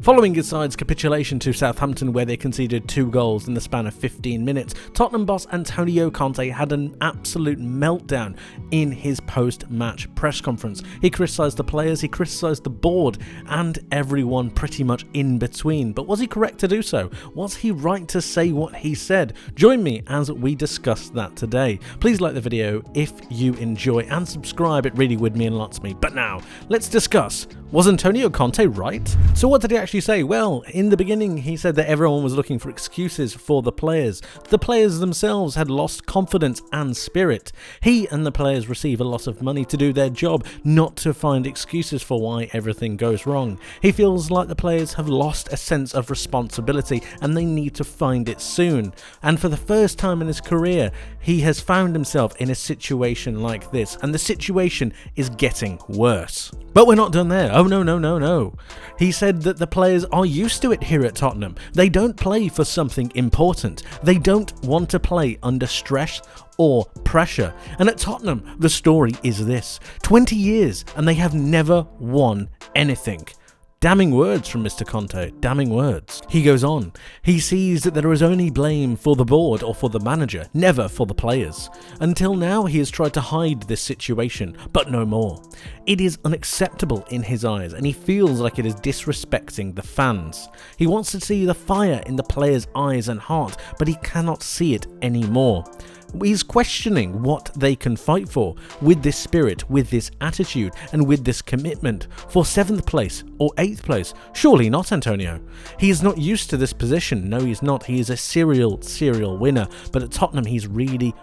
Following his side's capitulation to Southampton, where they conceded 2 goals in the span of 15 minutes, Tottenham boss Antonio Conte had an absolute meltdown in his post-match press conference. He criticised the players, he criticised the board, and everyone pretty much in between. But was he correct to do so? Was he right to say what he said? Join me as we discuss that today. Please like the video if you enjoy and subscribe, it really would mean lots to me. But now, let's discuss, was Antonio Conte right? So what did he actually say? Well, in the beginning he said that everyone was looking for excuses for the players. The players themselves had lost confidence and spirit. He and the players receive a lot of money to do their job, not to find excuses for why everything goes wrong. He feels like the players have lost a sense of responsibility and they need to find it soon. And for the first time in his career, he has found himself in a situation like this, and the situation is getting worse. But we're not done there. Oh no. He said that the players are used to it here at Tottenham. They don't play for something important. They don't want to play under stress or pressure. And at Tottenham, the story is this: 20 years and they have never won anything. Damning words from Mr. Conte, damning words. He goes on. He sees that there is only blame for the board or for the manager, never for the players. Until now, he has tried to hide this situation, but no more. It is unacceptable in his eyes, and he feels like it is disrespecting the fans. He wants to see the fire in the players' eyes and heart, but he cannot see it anymore. He's questioning what they can fight for with this spirit, with this attitude, and with this commitment. For 7th place or 8th place? Surely not, Antonio. He is not used to this position. No, he's not. He is a serial winner. But at Tottenham, he's really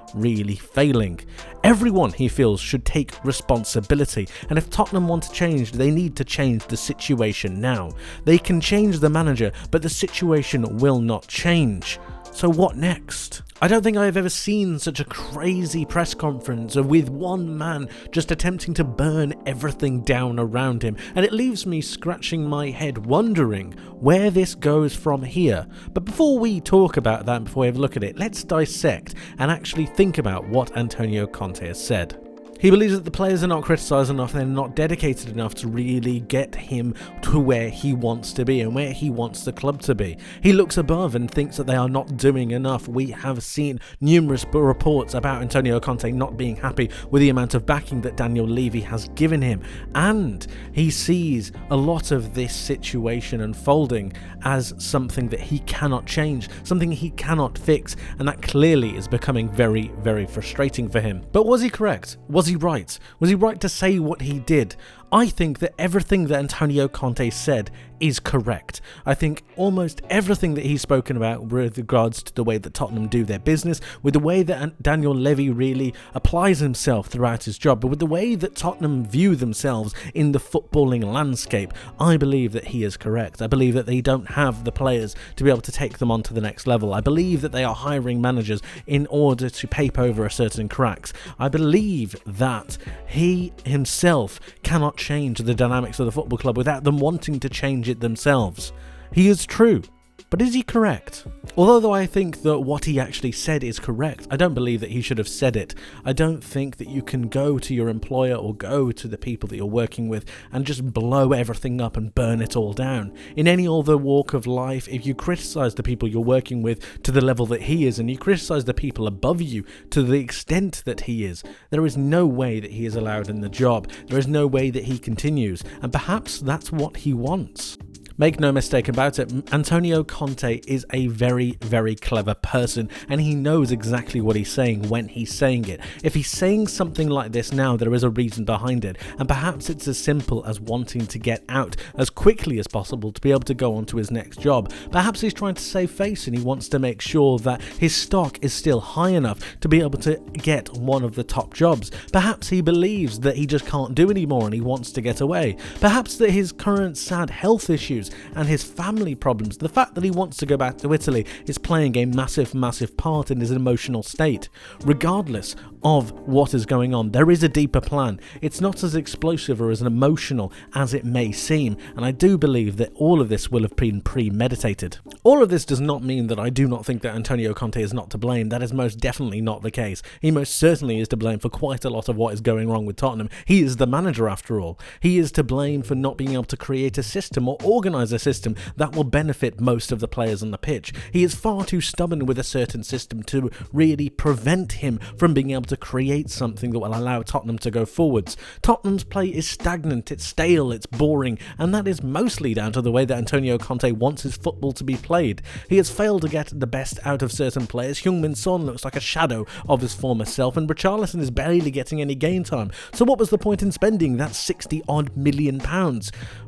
failing. Everyone, he feels, should take responsibility. And if Tottenham want to change, they need to change the situation now. They can change the manager, but the situation will not change. So what next? I don't think I've ever seen such a crazy press conference with one man just attempting to burn everything down around him, and it leaves me scratching my head wondering where this goes from here. But before we talk about that, before we have a look at it, let's dissect and actually think about what Antonio Conte has said. He believes that the players are not criticised enough and they're not dedicated enough to really get him to where he wants to be and where he wants the club to be. He looks above and thinks that they are not doing enough. We have seen numerous reports about Antonio Conte not being happy with the amount of backing that Daniel Levy has given him, and he sees a lot of this situation unfolding as something that he cannot change, something he cannot fix, and that clearly is becoming very frustrating for him. But was he correct? Was he right? Was he right to say what he did? I think that everything that Antonio Conte said is correct. I think almost everything that he's spoken about with regards to the way that Tottenham do their business, with the way that Daniel Levy really applies himself throughout his job, but with the way that Tottenham view themselves in the footballing landscape, I believe that he is correct. I believe that they don't have the players to be able to take them on to the next level. I believe that they are hiring managers in order to paper over certain cracks. I believe that he himself cannot change the dynamics of the football club without them wanting to change it themselves. He is true. But is he correct? Although I think that what he actually said is correct, I don't believe that he should have said it. I don't think that you can go to your employer or go to the people that you're working with and just blow everything up and burn it all down. In any other walk of life, if you criticize the people you're working with to the level that he is, and you criticize the people above you to the extent that he is, there is no way that he is allowed in the job. There is no way that he continues, and perhaps that's what he wants. Make no mistake about it, Antonio Conte is a very clever person, and he knows exactly what he's saying when he's saying it. If he's saying something like this now, there is a reason behind it, and perhaps it's as simple as wanting to get out as quickly as possible to be able to go on to his next job. Perhaps he's trying to save face and he wants to make sure that his stock is still high enough to be able to get one of the top jobs. Perhaps he believes that he just can't do anymore and he wants to get away. Perhaps that his current sad health issues and his family problems, the fact that he wants to go back to Italy, is playing a massive part in his emotional state. Regardless of what is going on, there is a deeper plan. It's not as explosive or as emotional as it may seem, and I do believe that all of this will have been premeditated. All of this does not mean that I do not think that Antonio Conte is not to blame. That is most definitely not the case. He most certainly is to blame for quite a lot of what is going wrong with Tottenham. He is the manager after all. He is to blame for not being able to create a system or organise recognise a system that will benefit most of the players on the pitch. He is far too stubborn with a certain system to really prevent him from being able to create something that will allow Tottenham to go forwards. Tottenham's play is stagnant, it's stale, it's boring, and that is mostly down to the way that Antonio Conte wants his football to be played. He has failed to get the best out of certain players. Heung-min Son looks like a shadow of his former self, and Richarlison is barely getting any game time. So what was the point in spending that £60-odd million?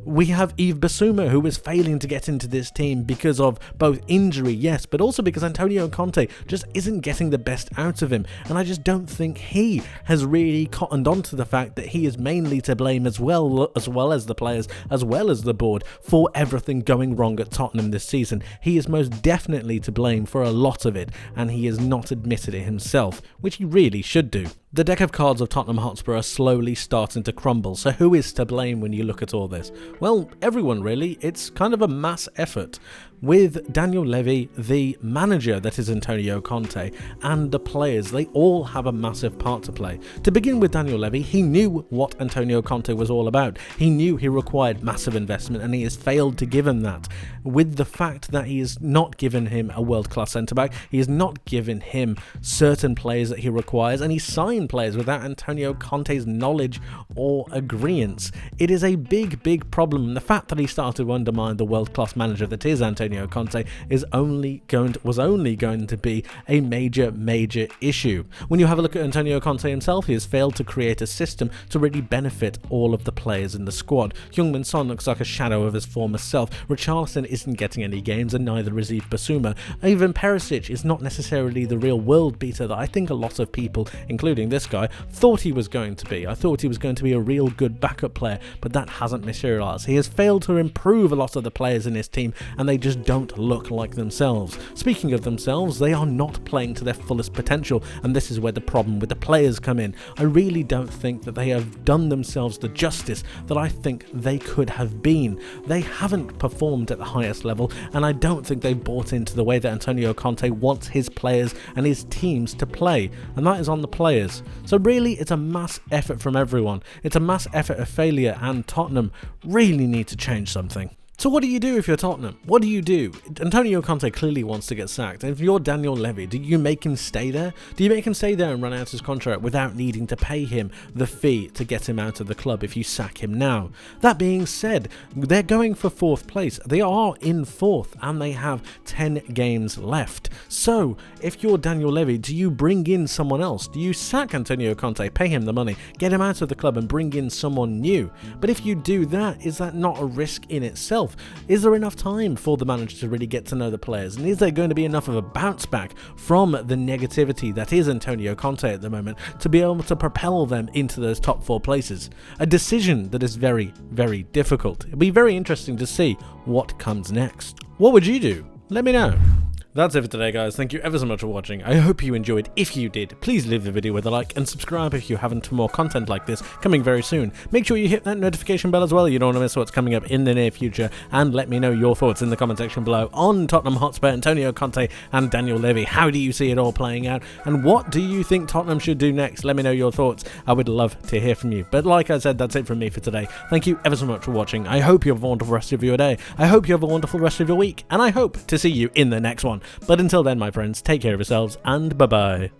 We have Yves Bissouma, who is failing to get into this team because of both injury, yes, but also because Antonio Conte just isn't getting the best out of him, and I just don't think he has really cottoned on to the fact that he is mainly to blame as well as the players, as well as the board, for everything going wrong at Tottenham this season. He is most definitely to blame for a lot of it, and he has not admitted it himself, which he really should do. The deck of cards of Tottenham Hotspur are slowly starting to crumble, so who is to blame when you look at all this? Well, everyone really. It's kind of a mass effort. With Daniel Levy, the manager that is Antonio Conte, and the players, they all have a massive part to play. To begin with Daniel Levy, he knew what Antonio Conte was all about. He knew he required massive investment, and he has failed to give him that. With the fact that he has not given him a world-class centre-back, he has not given him certain players that he requires, and he signed players without Antonio Conte's knowledge or agreeance. It is a big problem, and the fact that he started to undermine the world-class manager that is Antonio Conte was only going to be a major issue. When you have a look at Antonio Conte himself, he has failed to create a system to really benefit all of the players in the squad. Heung-min Son looks like a shadow of his former self. Richarlison isn't getting any games, and neither is Yves Bissouma. Even Perisic is not necessarily the real world beater that I think a lot of people, including this guy, thought he was going to be. I thought he was going to be a real good backup player, but that hasn't materialised. He has failed to improve a lot of the players in his team, and they just don't look like themselves. Speaking of themselves, they are not playing to their fullest potential, and this is where the problem with the players come in. I really don't think that they have done themselves the justice that I think they could have been. They haven't performed at the highest level, and I don't think they've bought into the way that Antonio Conte wants his players and his teams to play, and that is on the players. So really, it's a mass effort from everyone. It's a mass effort of failure, and Tottenham really need to change something. So what do you do if you're Tottenham? What do you do? Antonio Conte clearly wants to get sacked. And if you're Daniel Levy, do you make him stay there? Do you make him stay there and run out his contract without needing to pay him the fee to get him out of the club if you sack him now? That being said, they're going for 4th place. They are in 4th and they have 10 games left. So if you're Daniel Levy, do you bring in someone else? Do you sack Antonio Conte, pay him the money, get him out of the club and bring in someone new? But if you do that, is that not a risk in itself? Is there enough time for the manager to really get to know the players? And is there going to be enough of a bounce back from the negativity that is Antonio Conte at the moment to be able to propel them into those top 4 places? A decision that is very difficult. It'll be very interesting to see what comes next. What would you do? Let me know. That's it for today, guys. Thank you ever so much for watching. I hope you enjoyed. If you did, please leave the video with a like and subscribe if you haven't for more content like this coming very soon. Make sure you hit that notification bell as well. You don't want to miss what's coming up in the near future. And let me know your thoughts in the comment section below on Tottenham Hotspur, Antonio Conte and Daniel Levy. How do you see it all playing out? And what do you think Tottenham should do next? Let me know your thoughts. I would love to hear from you. But like I said, that's it from me for today. Thank you ever so much for watching. I hope you have a wonderful rest of your day. I hope you have a wonderful rest of your week. And I hope to see you in the next one. But until then, my friends, take care of yourselves and bye-bye.